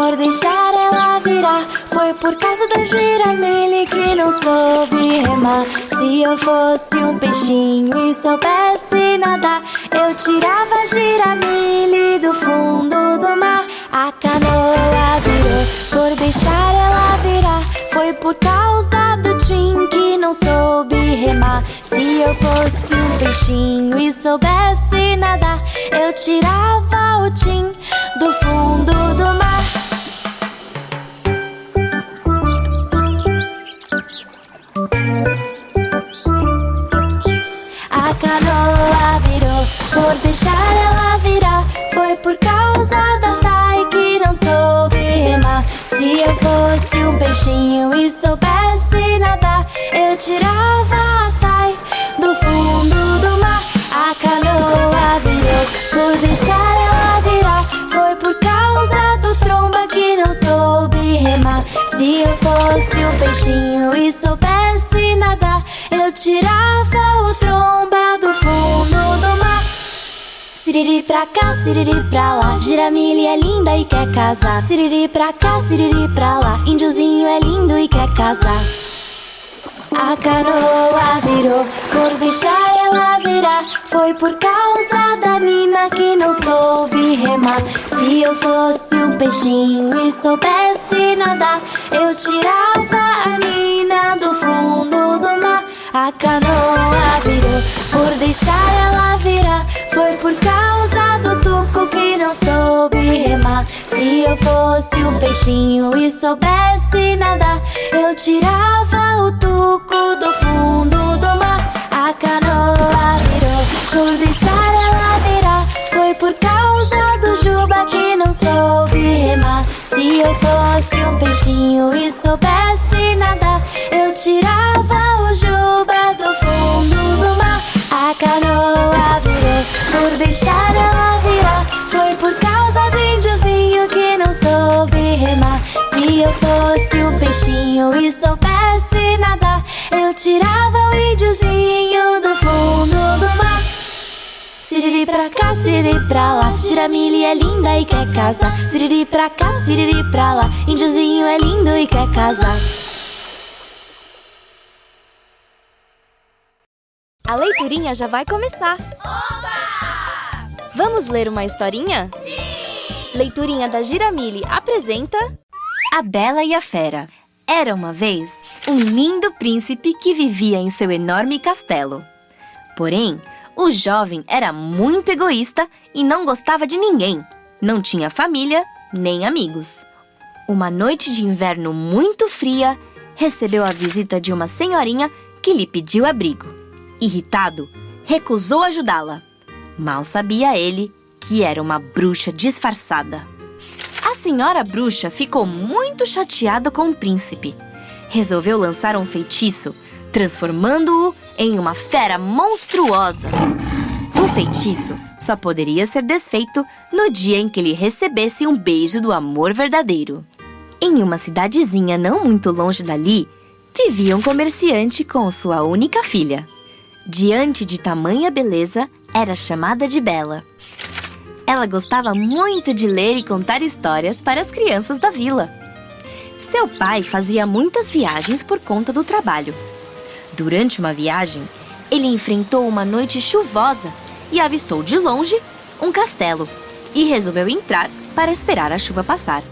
por deixar ela virar. Foi por causa da Giramille que não soube remar. Se eu fosse um peixinho e soubesse nadar, eu tirava a Giramille do fundo do mar. A canoa virou por deixar ela virar. Foi por causa do Tim que não soube remar. Se eu fosse um peixinho e soubesse nadar, eu tirava o Tim do fundo do mar. A canoa virou por deixar ela virar. Foi por causa da Tai que não soube remar. Se eu fosse um peixinho e soubesse nadar, eu tirava a Tai do fundo do mar. A canoa virou por deixar ela virar. Foi por causa do Tromba que não soube remar. Se eu fosse um peixinho e soubesse nadar, eu tirava o Tromba do fundo do mar. Siriri pra cá, siriri pra lá, Giramille é linda e quer casar. Siriri pra cá, siriri pra lá, índiozinho é lindo e quer casar. A canoa virou por deixar ela virar. Foi por causa da Nina que não soube remar. Se eu fosse um peixinho e soubesse nadar, eu tirava a Nina do fundo do mar. A canoa virou por deixar ela virar. Foi por causa do Tuco que não soube remar. Se eu fosse um peixinho e soubesse nadar, eu tirava o Tuco do fundo do mar. A canoa virou por deixar ela virar. Foi por causa do Juba que não soube remar. Se eu fosse um peixinho e soubesse nadar, eu tirava o Juba do fundo do mar. A canoa virou por deixar ela virar. Foi por causa do índiozinho que não soube remar. Se eu fosse um peixinho e soubesse nadar, eu tirava o índiozinho do fundo do mar. Siriri pra cá, siriri pra lá, Giramille é linda e quer casar. Siriri pra cá, siriri pra lá, índiozinho é lindo e quer casar. A leiturinha já vai começar! Oba! Vamos ler uma historinha? Sim! Leiturinha da Giramille apresenta... A Bela e a Fera. Era uma vez um lindo príncipe que vivia em seu enorme castelo. Porém, o jovem era muito egoísta e não gostava de ninguém. Não tinha família nem amigos. Uma noite de inverno muito fria, recebeu a visita de uma senhorinha que lhe pediu abrigo. Irritado, recusou ajudá-la. Mal sabia ele que era uma bruxa disfarçada. A senhora bruxa ficou muito chateada com o príncipe. Resolveu lançar um feitiço, transformando-o em uma fera monstruosa. O feitiço só poderia ser desfeito no dia em que ele recebesse um beijo do amor verdadeiro. Em uma cidadezinha não muito longe dali, vivia um comerciante com sua única filha. Diante de tamanha beleza, era chamada de Bela. Ela gostava muito de ler e contar histórias para as crianças da vila. Seu pai fazia muitas viagens por conta do trabalho. Durante uma viagem, ele enfrentou uma noite chuvosa e avistou de longe um castelo e resolveu entrar para esperar a chuva passar.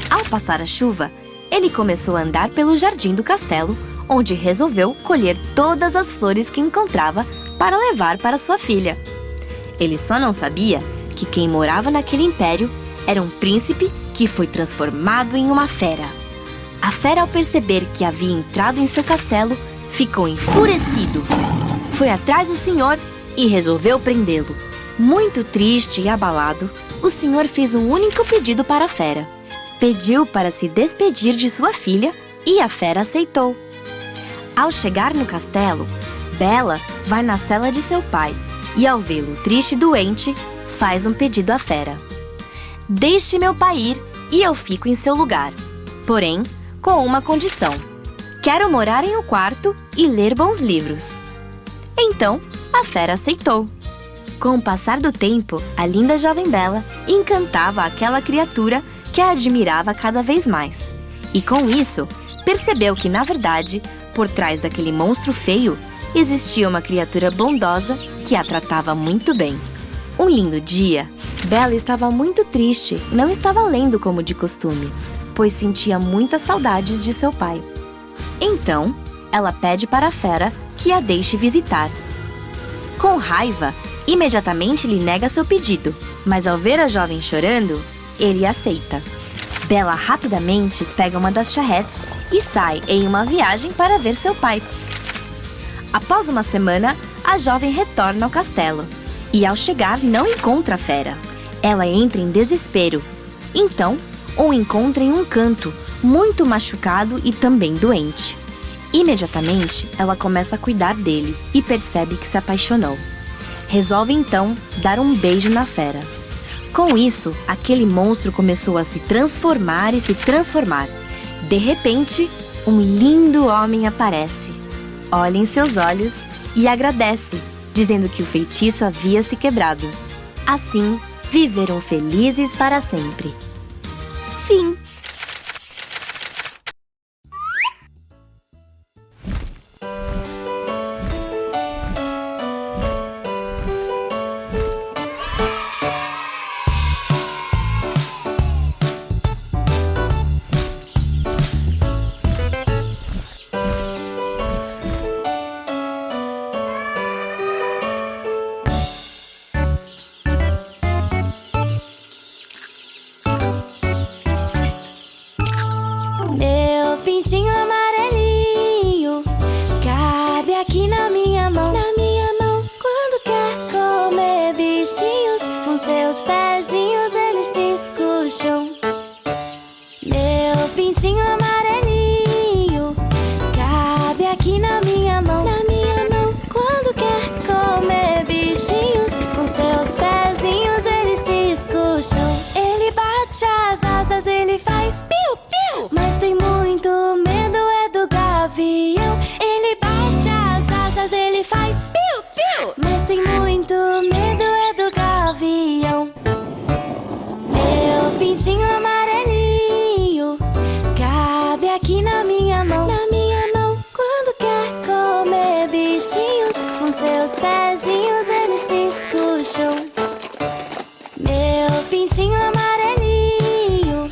Ao passar a chuva, ele começou a andar pelo jardim do castelo, onde resolveu colher todas as flores que encontrava para levar para sua filha. Ele só não sabia que quem morava naquele império era um príncipe que foi transformado em uma fera. A fera, ao perceber que havia entrado em seu castelo, ficou enfurecido. Foi atrás do senhor e resolveu prendê-lo. Muito triste e abalado, o senhor fez um único pedido para a fera. Pediu para se despedir de sua filha e a fera aceitou. Ao chegar no castelo, Bela vai na cela de seu pai e, ao vê-lo triste e doente, faz um pedido à fera. Deixe meu pai ir e eu fico em seu lugar. Porém, com uma condição. Quero morar em um quarto e ler bons livros. Então, a fera aceitou. Com o passar do tempo, a linda jovem Bela encantava aquela criatura que a admirava cada vez mais. E com isso, percebeu que, na verdade, por trás daquele monstro feio, existia uma criatura bondosa que a tratava muito bem. Um lindo dia, Bella estava muito triste e não estava lendo como de costume, pois sentia muitas saudades de seu pai. Então, ela pede para a fera que a deixe visitar. Com raiva, imediatamente lhe nega seu pedido, mas ao ver a jovem chorando, ele aceita. Bella rapidamente pega uma das charretes e sai em uma viagem para ver seu pai. Após uma semana, a jovem retorna ao castelo e, ao chegar, não encontra a fera. Ela entra em desespero. Então, o encontra em um canto, muito machucado e também doente. Imediatamente, ela começa a cuidar dele e percebe que se apaixonou. Resolve então dar um beijo na fera. Com isso, aquele monstro começou a se transformar e se transformar. De repente, um lindo homem aparece. Olha em seus olhos e agradece, dizendo que o feitiço havia se quebrado. Assim, viveram felizes para sempre. Fim. Meu pintinho amarelinho cabe aqui na minha mão. Na minha mão, quando quer comer bichinhos, com seus pezinhos eles se escucham. Meu pintinho amarelinho cabe aqui na minha mão. Na minha mão, quando quer comer bichinhos, com seus pezinhos eles se escucham. Ele bate as asas, ele faz piu-piu, mas tem muito medo é do gavião. Ele bate as asas, ele faz piu-piu, mas tem muito medo é do gavião. Meu pintinho amarelinho cabe aqui na minha mão. Na minha mão, quando quer comer bichinhos, com seus pezinhos eles se escucham. Meu pintinho amarelinho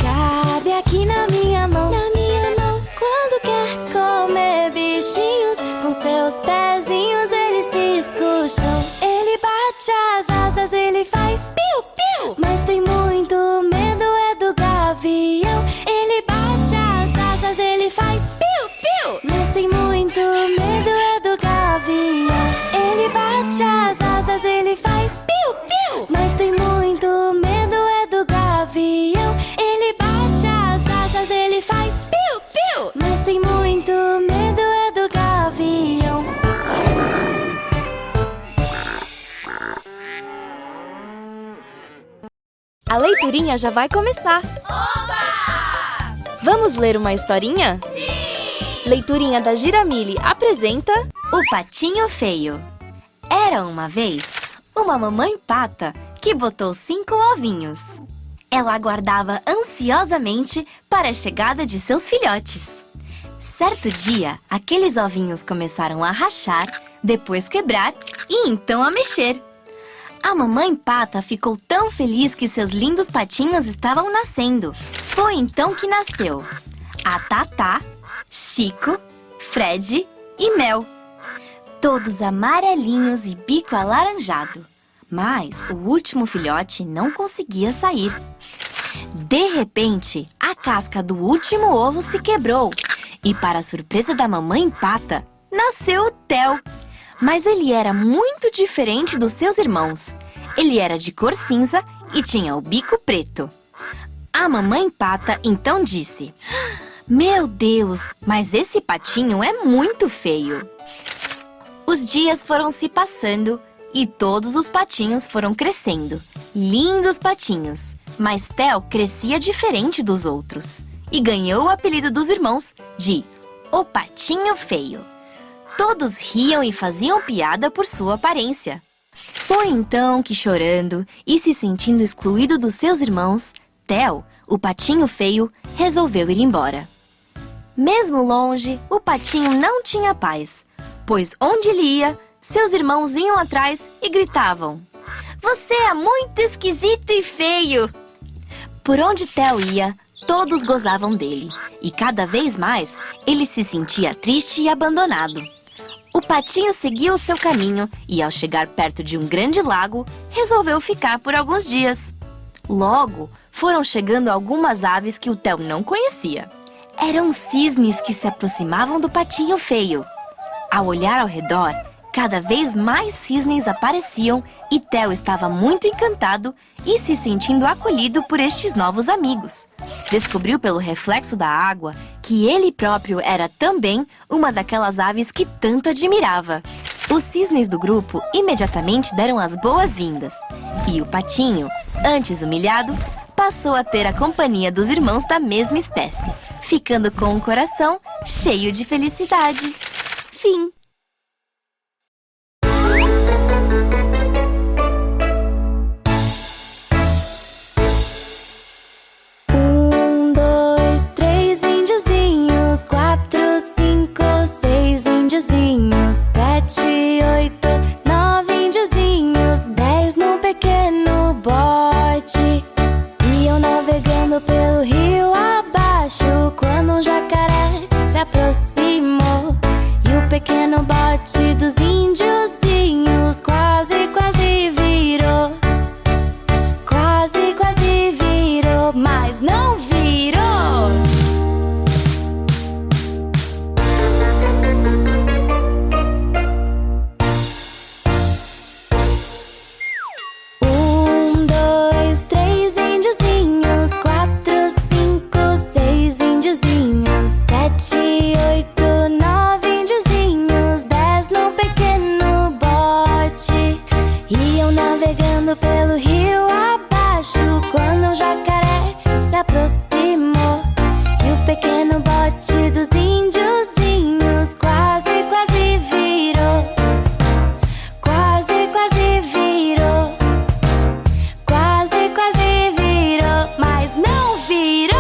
cabe aqui na minha mão. Na minha mão, quando quer comer bichinhos, com seus pezinhos eles se escucham. Ele bate as asas, ele faz piu-piu, mas tem muito medo é do gavião. Ele bate as asas, ele faz piu-piu, mas tem muito medo é do gavião. Ele bate as asas, ele faz piu-piu, mas tem muito medo é do gavião. Ele bate as asas, ele faz piu-piu, mas tem muito medo é do gavião. A leiturinha já vai começar. Oba! Vamos ler uma historinha? Sim! Leiturinha da Giramille apresenta O Patinho Feio. Era uma vez uma mamãe pata que botou 5 ovinhos. Ela aguardava ansiosamente para a chegada de seus filhotes. Certo dia, aqueles ovinhos começaram a rachar, depois quebrar e então a mexer. A mamãe pata ficou tão feliz que seus lindos patinhos estavam nascendo. Foi então que nasceu a Tatá, Chico, Fred e Mel. Todos amarelinhos e bico alaranjado. Mas o último filhote não conseguia sair. De repente, a casca do último ovo se quebrou. E para a surpresa da mamãe pata, nasceu o Theo. Mas ele era muito diferente dos seus irmãos. Ele era de cor cinza e tinha o bico preto. A mamãe pata então disse: "Meu Deus, mas esse patinho é muito feio." Os dias foram se passando e todos os patinhos foram crescendo. Lindos patinhos. Mas Theo crescia diferente dos outros e ganhou o apelido dos irmãos de O Patinho Feio. Todos riam e faziam piada por sua aparência. Foi então que, chorando e se sentindo excluído dos seus irmãos, Theo, o patinho feio resolveu ir embora. Mesmo longe, o patinho não tinha paz, pois onde ele ia, seus irmãos iam atrás e gritavam: "Você é muito esquisito e feio!" Por onde Theo ia, todos gozavam dele, e cada vez mais ele se sentia triste e abandonado. O patinho seguiu o seu caminho e, ao chegar perto de um grande lago, resolveu ficar por alguns dias. Logo, foram chegando algumas aves que o Theo não conhecia. Eram cisnes que se aproximavam do patinho feio. Ao olhar ao redor, cada vez mais cisnes apareciam e Theo estava muito encantado e se sentindo acolhido por estes novos amigos. Descobriu pelo reflexo da água que ele próprio era também uma daquelas aves que tanto admirava. Os cisnes do grupo imediatamente deram as boas-vindas. E o patinho, antes humilhado, passou a ter a companhia dos irmãos da mesma espécie, ficando com o coração cheio de felicidade. Fim. Pelo rio abaixo, quando um jacaré se aproximou, e o pequeno bote dos índiozinhos quase, quase virou. Quase, quase virou, mas não virou. Pelo rio abaixo, quando um jacaré se aproximou, e o pequeno bote dos índiozinhos quase, quase virou. Quase, quase virou. Quase, quase virou, mas não virou.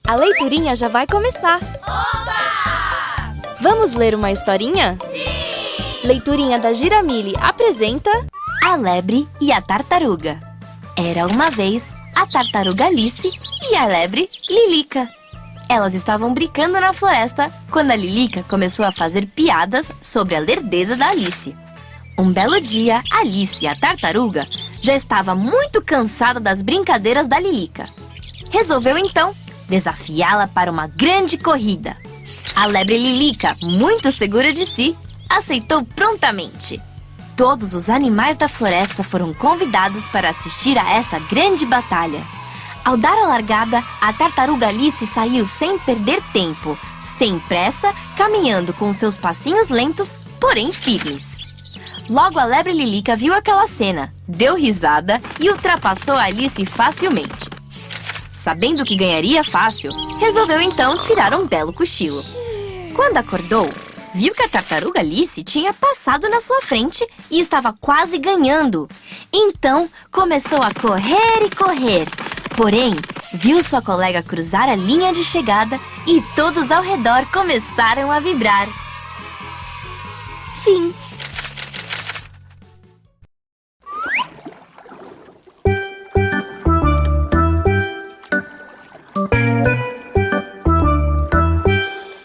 A leiturinha já vai começar! Oba! Vamos ler uma historinha? Sim! Leiturinha da Giramille apresenta... A Lebre e a Tartaruga. Era uma vez a tartaruga Alice e a lebre Lilica. Elas estavam brincando na floresta quando a Lilica começou a fazer piadas sobre a lerdeza da Alice. Um belo dia, Alice, a tartaruga, já estava muito cansada das brincadeiras da Lilica. Resolveu então desafiá-la para uma grande corrida. A lebre Lilica, muito segura de si, aceitou prontamente. Todos os animais da floresta foram convidados para assistir a esta grande batalha. Ao dar a largada, a tartaruga Alice saiu sem perder tempo, sem pressa, caminhando com seus passinhos lentos, porém firmes. Logo a lebre Lilica viu aquela cena, deu risada e ultrapassou a Alice facilmente. Sabendo que ganharia fácil, resolveu então tirar um belo cochilo. Quando acordou, viu que a tartaruga Alice tinha passado na sua frente e estava quase ganhando. Então, começou a correr e correr. Porém, viu sua colega cruzar a linha de chegada e todos ao redor começaram a vibrar. Fim.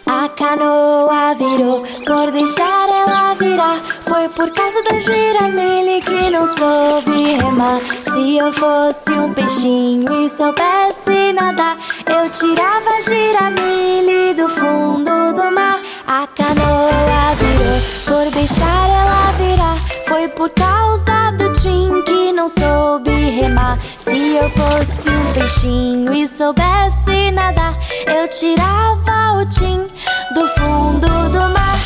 A canoa virou, por deixar ela virar. Foi por causa da Giramille que não soube remar. Se eu fosse um peixinho e soubesse nadar, eu tirava a Giramille do fundo do mar. A canoa virou, por deixar ela virar. Foi por causa do Tim que não soube remar. Se eu fosse um peixinho e soubesse nadar, eu tirava o Tim do fundo do mar.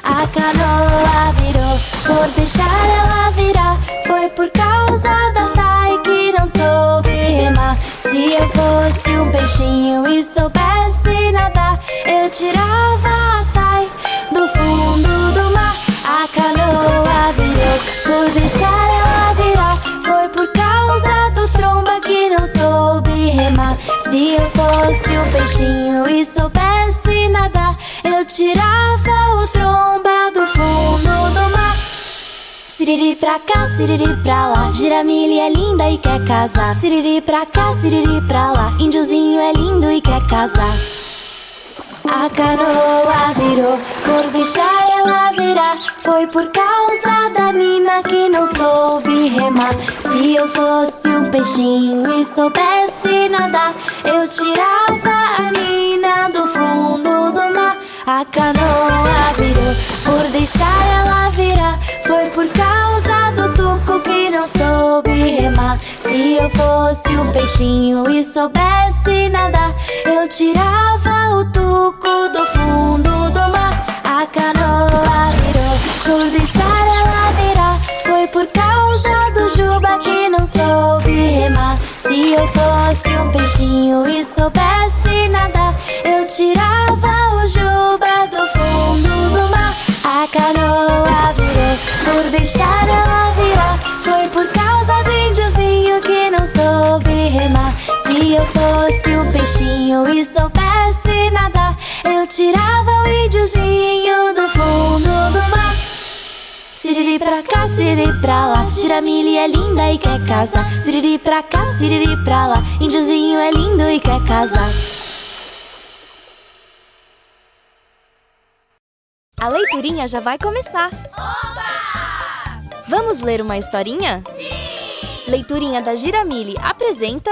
A canoa virou, por deixar ela virar. Foi por causa da Tai que não soube remar. Se eu fosse um peixinho e soubesse nadar, eu tirava a Thay do fundo do mar. A canoa virou por deixar ela virar. Foi por causa do tromba que não soube remar. Se eu fosse um peixinho e soubesse nadar, eu tirava o tromba do fundo do mar. Siriri pra cá, siriri pra lá, Giramilha é linda e quer casar. Siriri pra cá, siriri pra lá, Índiozinho é lindo e quer casar. A canoa virou por deixar ela virar. Foi por causa da Nina que não soube remar. Se eu fosse um peixinho e soubesse nadar, eu tirava a Nina do fundo do mar. A canoa virou por deixar ela virar. Foi por causa do Tuco que não soube remar. Se eu fosse um peixinho e soubesse nadar, eu tirava o Tuco do fundo do mar. A canoa virou por deixar ela virar. Foi por causa do Juba que não soube remar. Se eu fosse um peixinho e soubesse nadar, eu tirava o Juba do fundo do mar. A canoa virou por deixar ela virar. Foi por causa do Índiozinho que não soube remar. Se eu fosse um peixinho e soubesse nadar, eu tirava o Índiozinho do fundo do mar. Siriri pra cá, siriri pra lá, Giramilha é linda e quer casar. Siriri pra cá, siriri pra lá, Índiozinho é lindo e quer casar. A leiturinha já vai começar. Oba! Vamos ler uma historinha? Sim! Leiturinha da Giramilha apresenta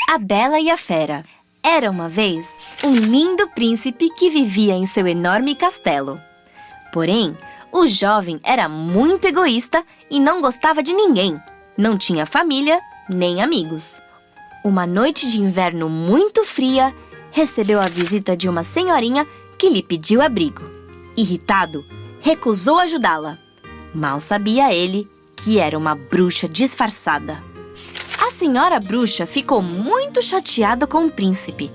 A Bela e a Fera. Era uma vez um lindo príncipe que vivia em seu enorme castelo. Porém, o jovem era muito egoísta e não gostava de ninguém. Não tinha família nem amigos. Uma noite de inverno muito fria, recebeu a visita de uma senhorinha que lhe pediu abrigo. Irritado, recusou ajudá-la. Mal sabia ele que era uma bruxa disfarçada. A senhora bruxa ficou muito chateada com o príncipe.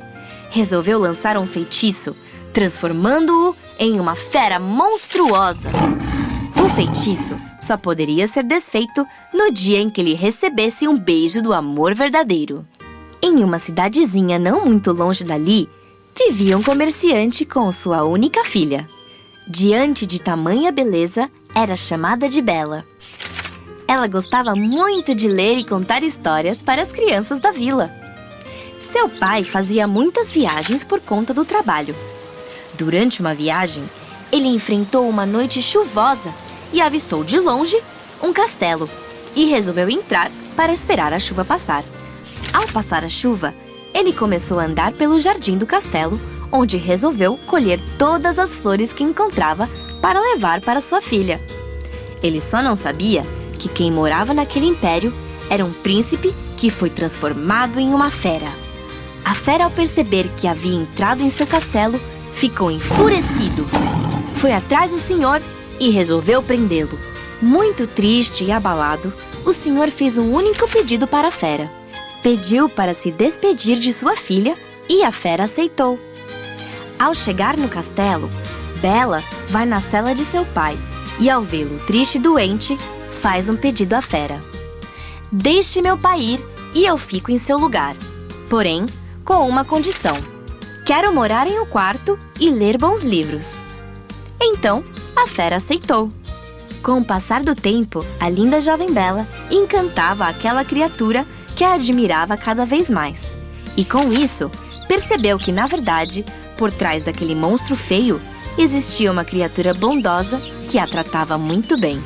Resolveu lançar um feitiço, transformando-o em uma fera monstruosa. O feitiço só poderia ser desfeito no dia em que ele recebesse um beijo do amor verdadeiro. Em uma cidadezinha não muito longe dali, vivia um comerciante com sua única filha. Diante de tamanha beleza, era chamada de Bela. Ela gostava muito de ler e contar histórias para as crianças da vila. Seu pai fazia muitas viagens por conta do trabalho. Durante uma viagem, ele enfrentou uma noite chuvosa e avistou de longe um castelo e resolveu entrar para esperar a chuva passar. Ao passar a chuva, ele começou a andar pelo jardim do castelo, onde resolveu colher todas as flores que encontrava para levar para sua filha. Ele só não sabia que quem morava naquele império era um príncipe que foi transformado em uma fera. A fera, ao perceber que havia entrado em seu castelo, ficou enfurecido. Foi atrás do senhor e resolveu prendê-lo. Muito triste e abalado, o senhor fez um único pedido para a fera. Pediu para se despedir de sua filha e a fera aceitou. Ao chegar no castelo, Bela vai na cela de seu pai e, ao vê-lo triste e doente, faz um pedido à fera. Deixe meu pai ir e eu fico em seu lugar. Porém, com uma condição. Quero morar em um quarto e ler bons livros. Então, a fera aceitou. Com o passar do tempo, a linda jovem Bela encantava aquela criatura que a admirava cada vez mais. E com isso, percebeu que, na verdade, por trás daquele monstro feio, existia uma criatura bondosa que a tratava muito bem.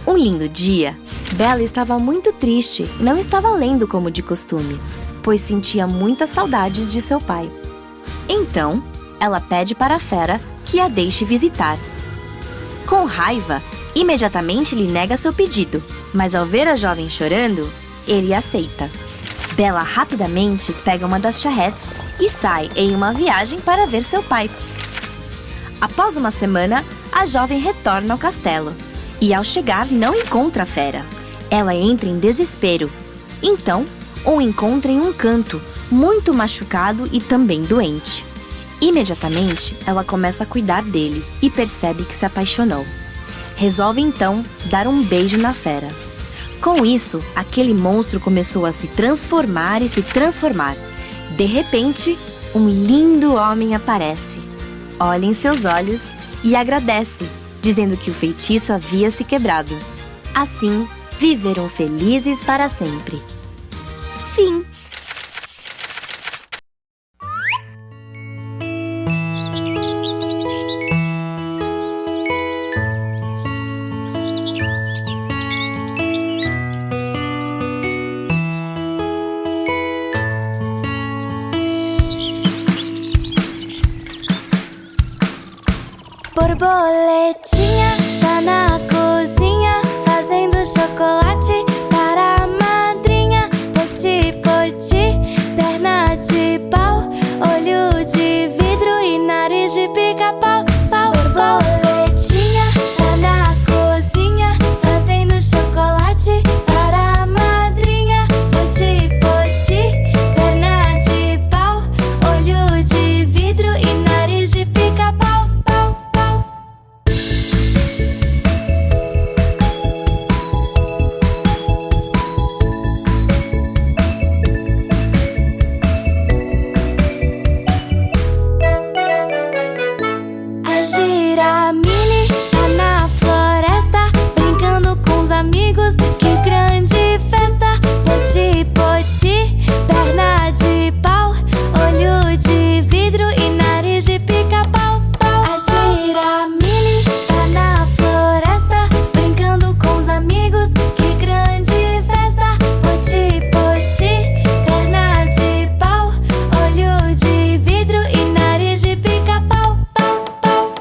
Um lindo dia, Bela estava muito triste e não estava lendo como de costume, pois sentia muitas saudades de seu pai. Então, ela pede para a fera que a deixe visitar. Com raiva, imediatamente lhe nega seu pedido, mas ao ver a jovem chorando, ele aceita. Bela rapidamente pega uma das charretes e sai em uma viagem para ver seu pai. Após uma semana, a jovem retorna ao castelo e, ao chegar, não encontra a fera. Ela entra em desespero. Então, o encontra em um canto, muito machucado e também doente. Imediatamente, ela começa a cuidar dele e percebe que se apaixonou. Resolve então dar um beijo na fera. Com isso, aquele monstro começou a se transformar e se transformar. De repente, um lindo homem aparece. Olha em seus olhos e agradece, dizendo que o feitiço havia se quebrado. Assim, viveram felizes para sempre. Fim. Borboletinha tá na cozinha fazendo chocolate para a madrinha. Poti, poti, perna de pau, olho de vidro e nariz de pica-pau. Pau, borboletinha tá na cozinha fazendo chocolate para a madrinha. Poti, poti, perna de pau, olho de vidro e nariz de pica-pau. A Giramille tá na floresta, brincando com os amigos, que grande festa! Poti, poti, perna de pau, olho de vidro e nariz de pica-pau, pau. A Giramille tá na floresta, brincando com os amigos, que grande festa! Poti, poti, perna de pau, olho de vidro e nariz de pica-pau, pau, pau.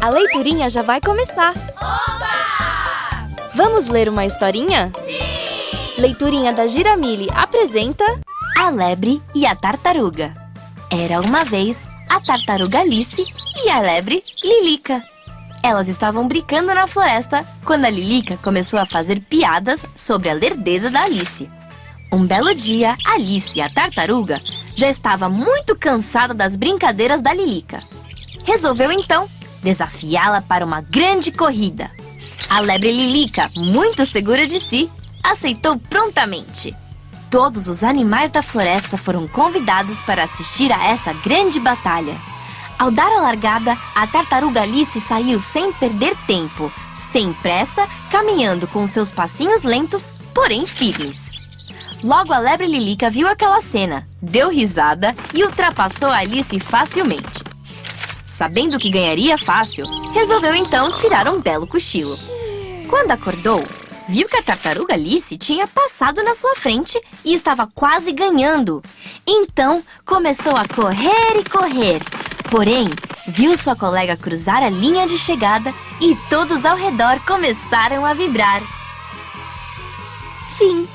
A leiturinha já vai começar. Oba! Vamos ler uma historinha? Sim! Leiturinha da Giramille apresenta A Lebre e a Tartaruga. Era uma vez a tartaruga Alice e a lebre Lilica. Elas estavam brincando na floresta quando a Lilica começou a fazer piadas sobre a lerdeza da Alice. Um belo dia, Alice, a tartaruga, já estava muito cansada das brincadeiras da Lilica. Resolveu então desafiá-la para uma grande corrida. A lebre Lilica, muito segura de si, aceitou prontamente. Todos os animais da floresta foram convidados para assistir a esta grande batalha. Ao dar a largada, a tartaruga Alice saiu sem perder tempo, sem pressa, caminhando com seus passinhos lentos, porém firmes. Logo a lebre Lilica viu aquela cena, deu risada e ultrapassou a Alice facilmente. Sabendo que ganharia fácil, resolveu então tirar um belo cochilo. Quando acordou, viu que a tartaruga Alice tinha passado na sua frente e estava quase ganhando. Então, começou a correr e correr. Porém, viu sua colega cruzar a linha de chegada e todos ao redor começaram a vibrar. Fim.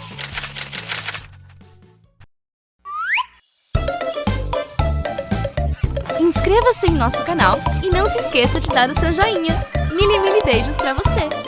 Inscreva-se em nosso canal e não se esqueça de dar o seu joinha. Mili beijos pra você!